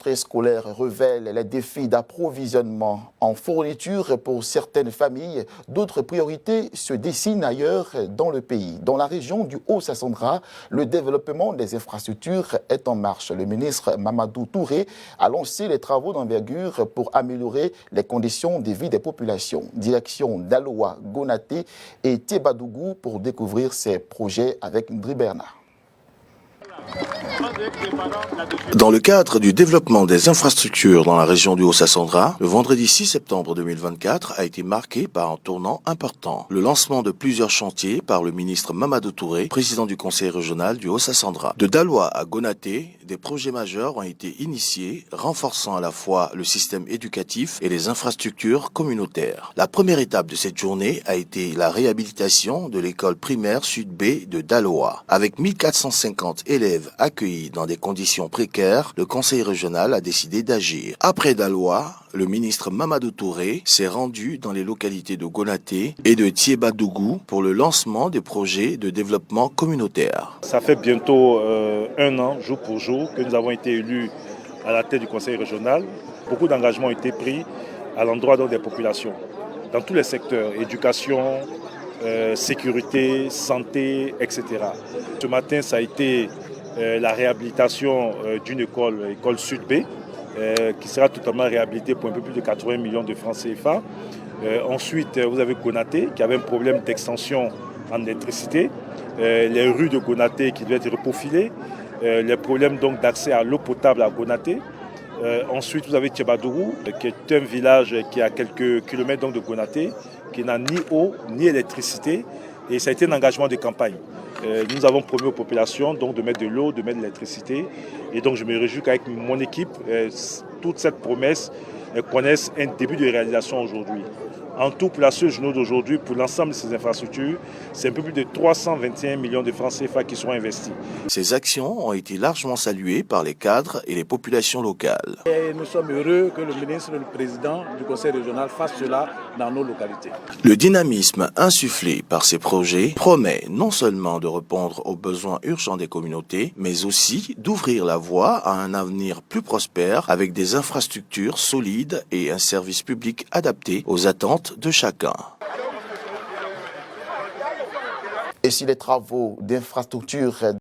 rentrée scolaire révèle les défis d'approvisionnement en fourniture pour certaines familles. D'autres priorités se dessinent ailleurs dans le pays. Dans la région du Haut-Sassandra, le développement des infrastructures est en marche. Le ministre Mamadou Touré a lancé les travaux d'envergure pour améliorer les conditions de vie des populations. Direction d'Aloa, Gonaté et Tiebadougou pour découvrir ces projets avec Ndri Bernard. Dans le cadre du développement des infrastructures dans la région du Haut-Sassandra, le vendredi 6 septembre 2024 a été marqué par un tournant important. Le lancement de plusieurs chantiers par le ministre Mamadou Touré, président du conseil régional du Haut-Sassandra. De Daloa à Gonaté, des projets majeurs ont été initiés, renforçant à la fois le système éducatif et les infrastructures communautaires. La première étape de cette journée a été la réhabilitation de l'école primaire Sud B de Daloa. Avec 1450 élèves accueillis dans des conditions précaires, le conseil régional a décidé d'agir. Après Daloa, le ministre Mamadou Touré s'est rendu dans les localités de Gonaté et de Tiebadougou pour le lancement des projets de développement communautaire. Ça fait bientôt un an, jour pour jour, que nous avons été élus à la tête du conseil régional. Beaucoup d'engagements ont été pris à l'endroit des populations, dans tous les secteurs, éducation, sécurité, santé, etc. Ce matin, ça a été la réhabilitation d'une école Sud B, qui sera totalement réhabilitée pour un peu plus de 80 millions de francs CFA. Ensuite, vous avez Gonaté, qui avait un problème d'extension en électricité, les rues de Gonaté qui devaient être reprofilées, les problèmes donc d'accès à l'eau potable à Gonaté. Ensuite, vous avez Tiebadougou, qui est un village qui est à quelques kilomètres donc de Gonaté, qui n'a ni eau ni électricité, et ça a été un engagement de campagne. Nous avons promis aux populations donc, de mettre de l'eau, de mettre de l'électricité. Et donc je me réjouis qu'avec mon équipe, toute cette promesse connaisse un début de réalisation aujourd'hui. En tout, pour la seule journée d'aujourd'hui, pour l'ensemble de ces infrastructures, c'est un peu plus de 321 millions de francs CFA qui seront investis. Ces actions ont été largement saluées par les cadres et les populations locales. Et nous sommes heureux que le ministre et le président du conseil régional fassent cela dans nos localités. Le dynamisme insufflé par ces projets promet non seulement de répondre aux besoins urgents des communautés, mais aussi d'ouvrir la voie à un avenir plus prospère avec des infrastructures solides et un service public adapté aux attentes de chacun. Et si les travaux d'infrastructure